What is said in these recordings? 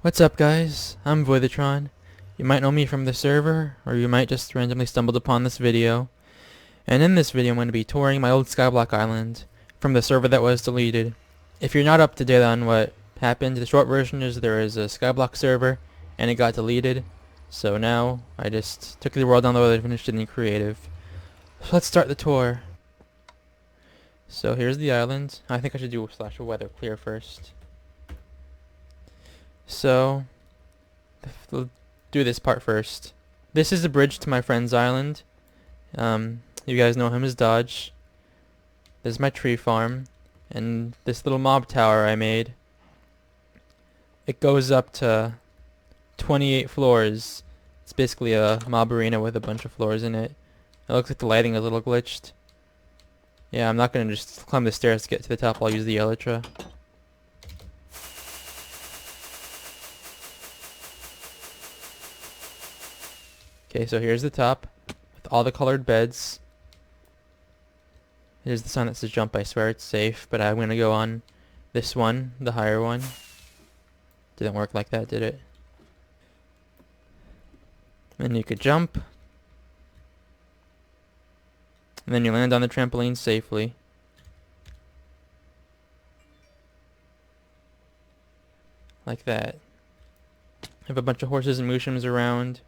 What's up, guys? I'm Voidatron. You might know me from the server, or you might just randomly stumbled upon this video. And in this video I'm going to be touring my old Skyblock island from the server that was deleted. If you're not up to date on what happened, the short version is there is a Skyblock server and it got deleted. So now I just took the world download and finished it in creative. So let's start the tour. So here's the island. I think I should do / weather clear first. So we'll do this part first. This is the bridge to my friend's island. You guys know him as Dodge. This is my tree farm. And this little mob tower I made. It goes up to 28 floors. It's basically a mob arena with a bunch of floors in it. It looks like the lighting is a little glitched. Yeah, I'm not going to just climb the stairs to get to the top. I'll use the elytra. Okay, so here's the top with all the colored beds. Here's the sign that says jump. I swear it's safe, but I'm going to go on this one, the higher one. Didn't work like that, did it? And you could jump. And then you land on the trampoline safely. Like that. Have a bunch of horses and mushrooms around.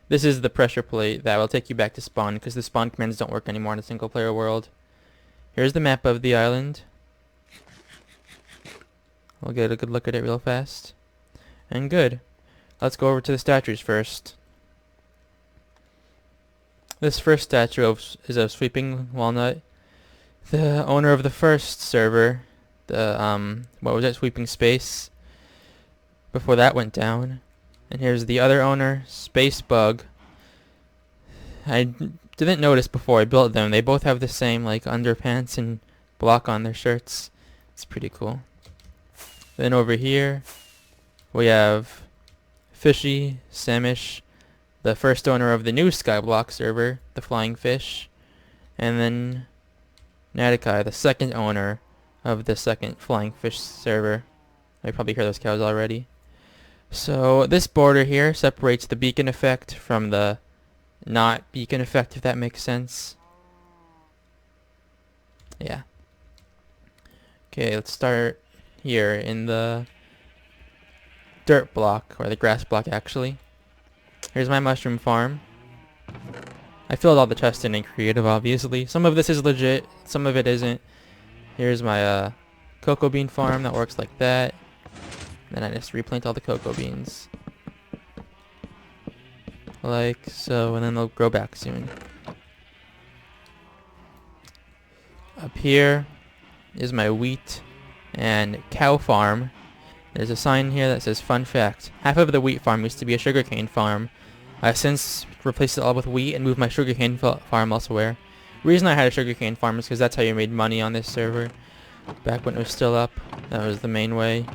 This is the pressure plate that will take you back to spawn, because the spawn commands don't work anymore in a single player world. Here's the map of the island. We'll get a good look at it real fast. And good. Let's go over to the statues first. This first statue is of Sweeping Walnut, the owner of the first server. What was that, Sweeping Space, before that went down. And here's the other owner, Space Bug. I didn't notice before I built them. They both have the same like underpants and block on their shirts. It's pretty cool. Then over here we have Fishy Samish, the first owner of the new Skyblock server, the Flying Fish. And then Natikai, the second owner of the second Flying Fish server. I probably hear those cows already. So this border here separates the beacon effect from the not beacon effect, if that makes sense. Yeah. Okay, let's start here in the dirt block, or the grass block actually. Here's my mushroom farm. I filled all the chests in creative, obviously. Some of this is legit, some of it isn't. Here's my cocoa bean farm that works like that. Then I just replant all the cocoa beans. Like so, and then they'll grow back soon. Up here is my wheat and cow farm. There's a sign here that says, fun fact, half of the wheat farm used to be a sugarcane farm. I've since replaced it all with wheat and moved my sugarcane farm elsewhere. The reason I had a sugarcane farm is because that's how you made money on this server. Back when it was still up, that was the main way.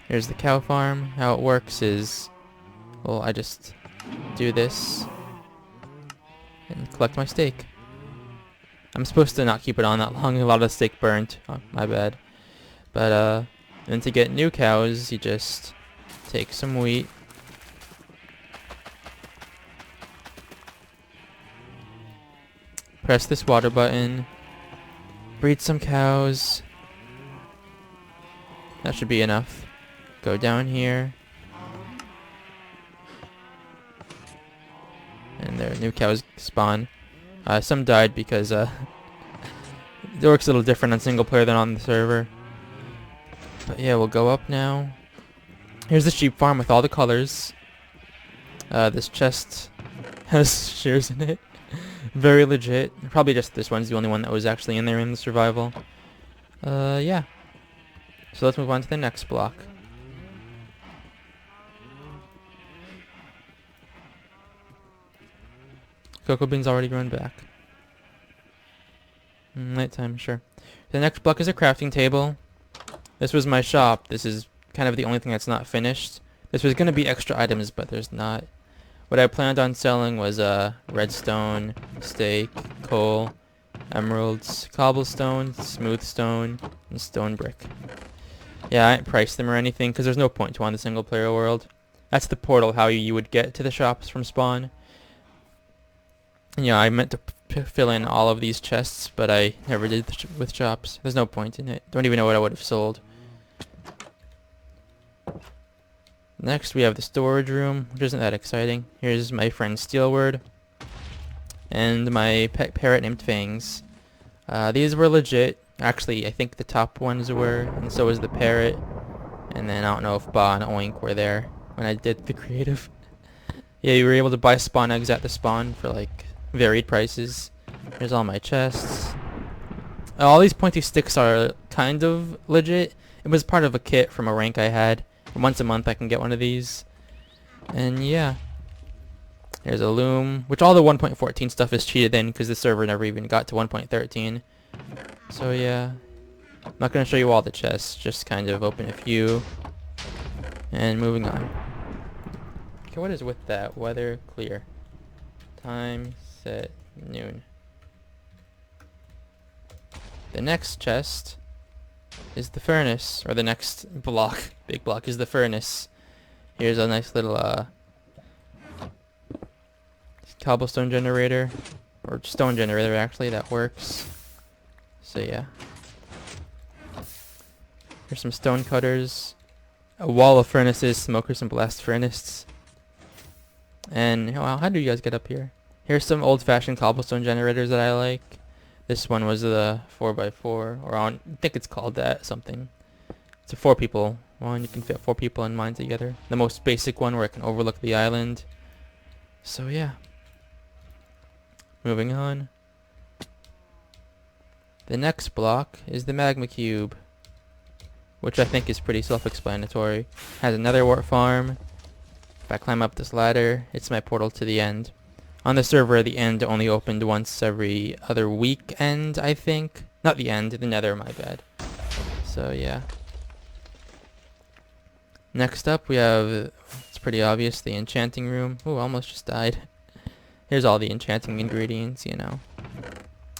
Here's the cow farm. How it works is, well, I just do this and collect my steak. I'm supposed to not keep it on that long. A lot of steak burnt. Oh, my bad. But then to get new cows, you just take some wheat. Press this water button. Breed some cows. That should be enough. Go down here. And there, new cows spawn. Some died because it works a little different on single player than on the server. But yeah, we'll go up now. Here's the sheep farm with all the colors. This chest has shears in it. Very legit. Probably just this one's the only one that was actually in there in the survival. Yeah. So let's move on to the next block. Cocoa beans already grown back. Nighttime, sure. The next block is a crafting table. This was my shop. This is kind of the only thing that's not finished. This was going to be extra items, but there's not. What I planned on selling was redstone, steak, coal, emeralds, cobblestone, smooth stone, and stone brick. Yeah, I didn't price them or anything because there's no point to on the single player world. That's the portal how you would get to the shops from spawn. And yeah, I meant to fill in all of these chests, but I never did with shops. There's no point in it. Don't even know what I would have sold. Next we have the storage room, which isn't that exciting. Here's my friend Steelward. And my pet parrot named Fangs. These were legit. Actually, I think the top ones were, and so was the parrot. And then I don't know if Ba and Oink were there when I did the creative. Yeah, you were able to buy spawn eggs at the spawn for like varied prices. Here's all my chests. All these pointy sticks are kind of legit. It was part of a kit from a rank I had. And once a month I can get one of these. And yeah. There's a loom, which all the 1.14 stuff is cheated in because the server never even got to 1.13. So yeah. I'm not going to show you all the chests, just kind of open a few. And moving on. Okay, what is with that? Weather clear. Time set noon. The next chest is the furnace, or the next block, big block, is the furnace. Here's a nice little cobblestone generator, or stone generator actually, that works. So yeah. Here's some stone cutters, a wall of furnaces, smokers and blast furnaces. And how do you guys get up here? Here's some old-fashioned cobblestone generators that I like. This one was the 4x4, or I think it's called that, something. It's a 4 people one. You can fit 4 people in mine together. The most basic one where it can overlook the island. So yeah. Moving on. The next block is the magma cube, which I think is pretty self-explanatory. Has another wart farm. If I climb up this ladder, it's my portal to the end. On the server, the end only opened once every other weekend, I think. Not the end, the nether, my bad. So yeah. Next up we have, it's pretty obvious, the enchanting room. Ooh, almost just died. Here's all the enchanting ingredients, you know.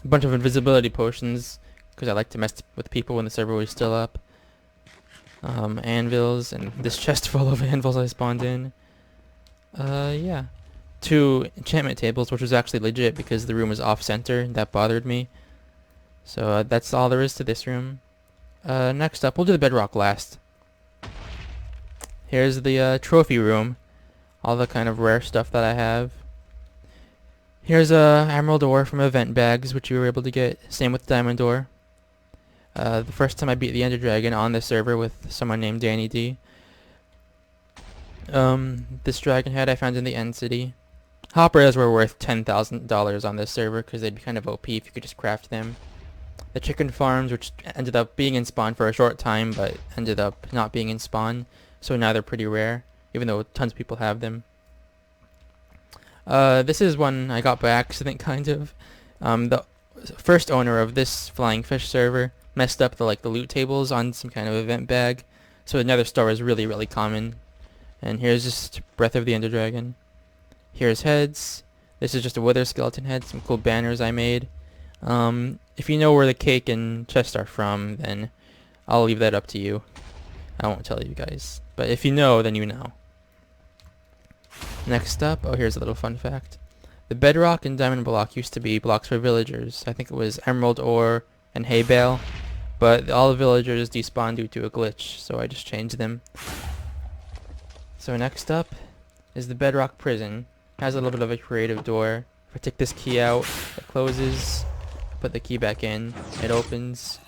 A bunch of invisibility potions, because I like to mess with people when the server was still up. Anvils, and this chest full of anvils I spawned in. Yeah. 2 enchantment tables, which was actually legit because the room was off-center. That bothered me. So that's all there is to this room. Next up, we'll do the bedrock last. Here's the trophy room. All the kind of rare stuff that I have. Here's a emerald ore from event bags, which you were able to get. Same with diamond ore. The first time I beat the Ender Dragon on this server with someone named Danny D. This dragon head I found in the End City. Hoppers were worth $10,000 on this server because they'd be kind of OP if you could just craft them. The chicken farms, which ended up being in spawn for a short time, but ended up not being in spawn, so now they're pretty rare, even though tons of people have them. This is one I got by accident, kind of. The first owner of this flying fish server messed up the loot tables on some kind of event bag, so the nether star is really, really common. And here's just Breath of the Ender Dragon. Here's heads. This is just a wither skeleton head, some cool banners I made. If you know where the cake and chest are from, then I'll leave that up to you. I won't tell you guys. But if you know, then you know. Next up, oh, here's a little fun fact. The bedrock and diamond block used to be blocks for villagers. I think it was emerald ore and hay bale. But all the villagers despawned due to a glitch, so I just changed them. So next up is the bedrock prison. Has a little bit of a creative door. If I take this key out, it closes. Put the key back in, it opens.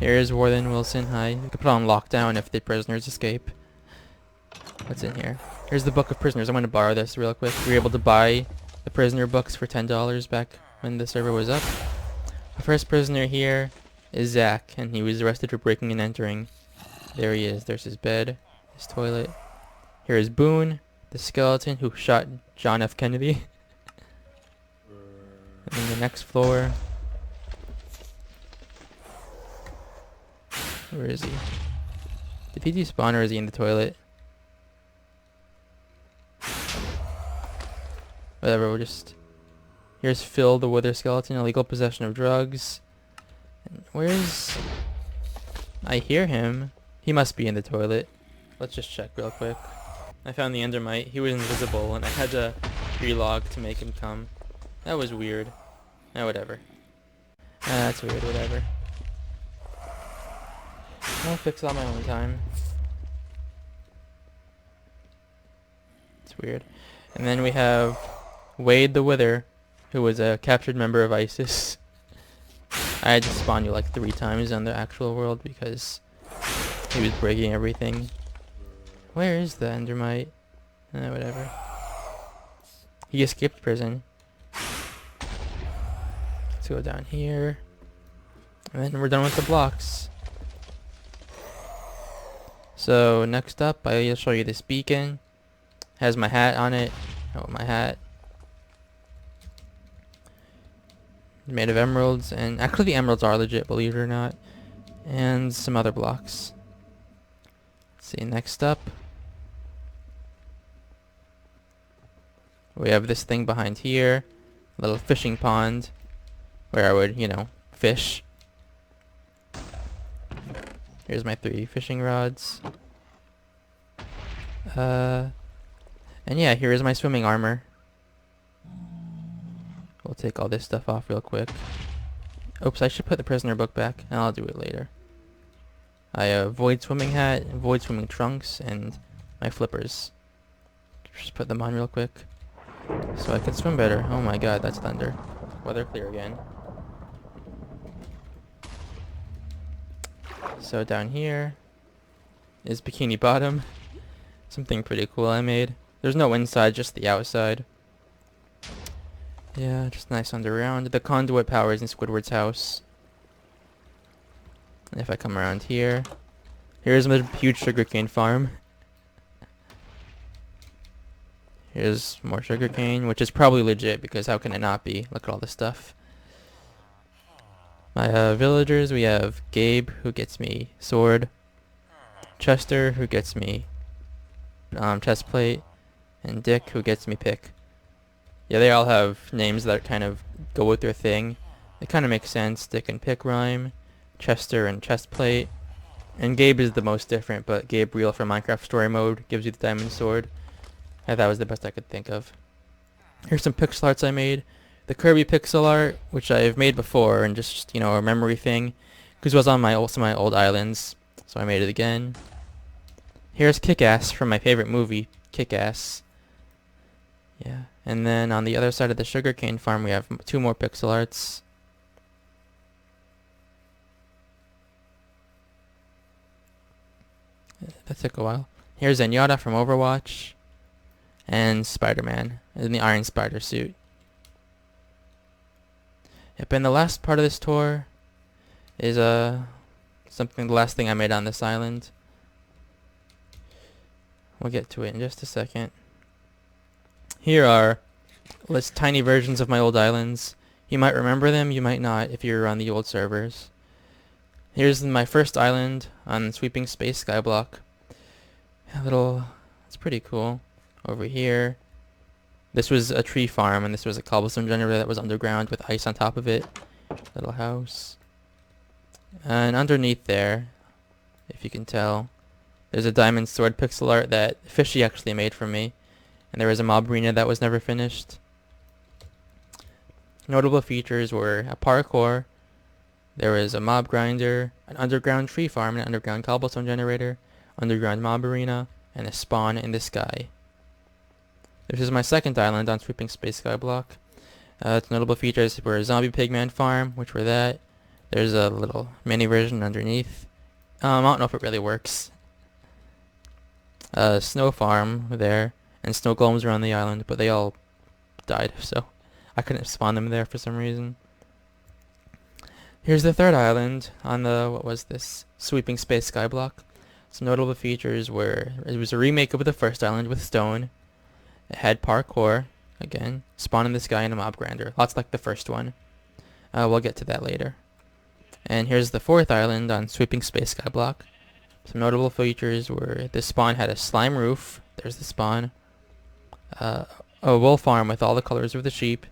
Here's Warden Wilson. Hi. You can put on lockdown if the prisoners escape. What's in here? Here's the book of prisoners. I'm going to borrow this real quick. We were able to buy the prisoner books for $10 back when the server was up. The first prisoner here is Zach, and he was arrested for breaking and entering. There he is. There's his bed, his toilet. Here is Boone, the skeleton who shot John F. Kennedy. And then the next floor. Where is he? Did he despawn or is he in the toilet? Whatever, we'll just... Here's Phil, the wither skeleton, illegal possession of drugs. And where's... I hear him. He must be in the toilet. Let's just check real quick. I found the endermite. He was invisible, and I had to relog to make him come. That was weird. Whatever. That's weird, whatever. I'll fix it on my own time. It's weird. And then we have Wade the Wither, who was a captured member of ISIS. I had to spawn you like 3 times on the actual world because he was breaking everything. Where is the endermite? Whatever. He escaped prison. Let's go down here. And then we're done with the blocks. So next up, I'll show you this beacon. Has my hat on it. Oh, my hat. Made of emeralds, and actually the emeralds are legit, believe it or not. And some other blocks. Let's see, next up. We have this thing behind here. A little fishing pond. Where I would, you know, fish. Here's my 3 fishing rods. And yeah, here is my swimming armor. We'll take all this stuff off real quick. Oops, I should put the prisoner book back, and I'll do it later. I have void swimming hat, void swimming trunks, and my flippers. Just put them on real quick, so I can swim better. Oh my god, that's thunder. Weather clear again. So down here is Bikini Bottom. Something pretty cool I made. There's no inside, just the outside. Yeah, just nice underground. The conduit power is in Squidward's house. And if I come around here, here's a huge sugarcane farm. Here's more sugarcane, which is probably legit because how can it not be? Look at all this stuff. My villagers, we have Gabe, who gets me sword. Chester, who gets me chest plate. And Dick, who gets me pick. Yeah, they all have names that kind of go with their thing. It kind of makes sense. Dick and pick rhyme. Chester and chest plate. And Gabe is the most different, but Gabe Real from Minecraft Story Mode gives you the diamond sword. I thought was the best I could think of. Here's some pixel arts I made. The Kirby pixel art, which I've made before, and just, you know, a memory thing. Because it was on some of my old islands, so I made it again. Here's Kick-Ass from my favorite movie, Kick-Ass. Yeah, and then on the other side of the sugarcane farm, we have 2 more pixel arts. That took a while. Here's Zenyatta from Overwatch. And Spider-Man in the Iron Spider suit. Yep, and the last part of this tour is the last thing I made on this island. We'll get to it in just a second. Here are tiny versions of my old islands. You might remember them, you might not if you're on the old servers. Here's my first island on Sweeping Space Skyblock. It's pretty cool. Over here, this was a tree farm, and this was a cobblestone generator that was underground with ice on top of it. Little house. And underneath there, if you can tell, there's a diamond sword pixel art that Fishy actually made for me. And there was a mob arena that was never finished. Notable features were a parkour, there was a mob grinder, an underground tree farm, an underground cobblestone generator, underground mob arena, and a spawn in the sky. This is my second island on Sweeping Space Skyblock. Its notable features were a zombie pigman farm, which were that. There's a little mini version underneath. I don't know if it really works. A snow farm there, and snow golems around the island, but they all died, so I couldn't spawn them there for some reason. Here's the third island on the, Sweeping Space Skyblock. Some notable features were, it was a remake of the first island with stone. It had parkour, again, spawn in the sky, and a mob grinder. Lots like the first one. We'll get to that later. And here's the fourth island on Sweeping Space Skyblock. Some notable features were this spawn had a slime roof. There's the spawn. A wool farm with all the colors of the sheep.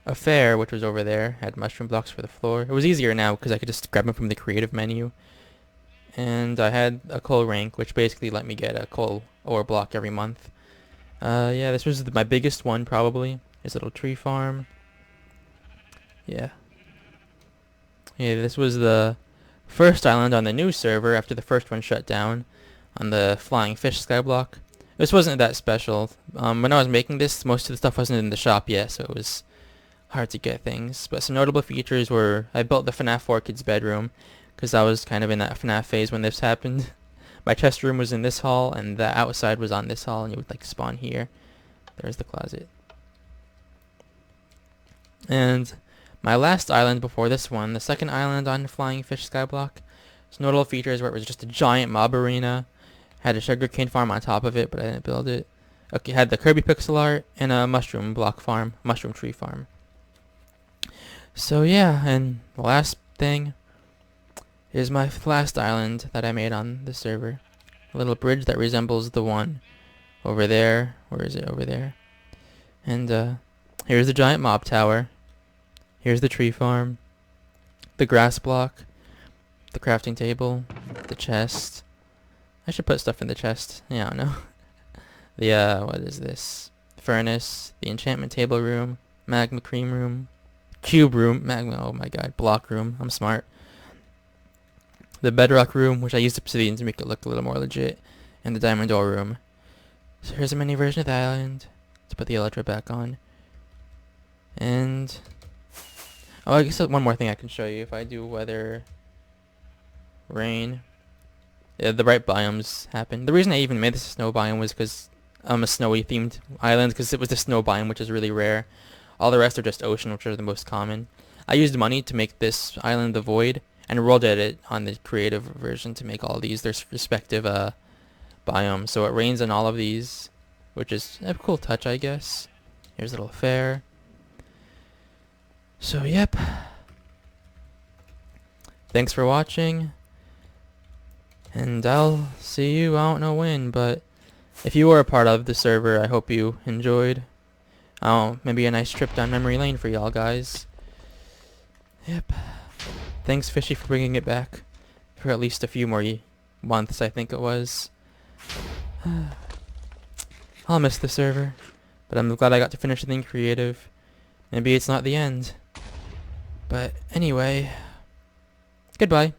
a fair, which was over there, had mushroom blocks for the floor. It was easier now because I could just grab them from the creative menu. And I had a coal rank, which basically let me get a coal ore block every month. Yeah, this was my biggest one probably. This little tree farm. Yeah. Yeah, this was the first island on the new server after the first one shut down on the flying fish skyblock. This wasn't that special. When I was making this, most of the stuff wasn't in the shop yet, so it was hard to get things. But some notable features were I built the FNAF 4 Kids bedroom because I was kind of in that FNAF phase when this happened. My chest room was in this hall, and the outside was on this hall, and you would like spawn here. There's the closet. And my last island before this one, the second island on Flying Fish Skyblock, some notable features where it was just a giant mob arena. Had a sugarcane farm on top of it, but I didn't build it. Okay, had the Kirby pixel art and a mushroom block farm, mushroom tree farm. So yeah, and the last thing is my last island that I made on the server. A little bridge that resembles the one over there. Where is it? Over there. And here's the giant mob tower. Here's the tree farm. The grass block. The crafting table. The chest. I should put stuff in the chest. Yeah, I don't know. The, what is this? Furnace. The enchantment table room. Magma cream room. Cube room. Magma, oh my god. Block room. I'm smart. The bedrock room, which I used obsidian to make it look a little more legit. And the diamond ore room. So here's a mini version of the island. Let's put the elytra back on. And oh, I guess one more thing I can show you. If I do weather, rain, yeah, the bright biomes happen. The reason I even made this a snow biome was because I'm a snowy themed island, because it was the snow biome, which is really rare. All the rest are just ocean, which are the most common. I used money to make this island the void, and rolled edit on the creative version to make all these their respective biomes. So it rains on all of these, which is a cool touch, I guess. Here's a little fair. So yep. Thanks for watching. And I'll see you, I don't know when, but if you were a part of the server, I hope you enjoyed. Oh, maybe a nice trip down memory lane for y'all guys. Yep. Thanks, Fishy, for bringing it back for at least a few more months, I think it was. I'll miss the server, but I'm glad I got to finish something creative. Maybe it's not the end. But anyway, goodbye.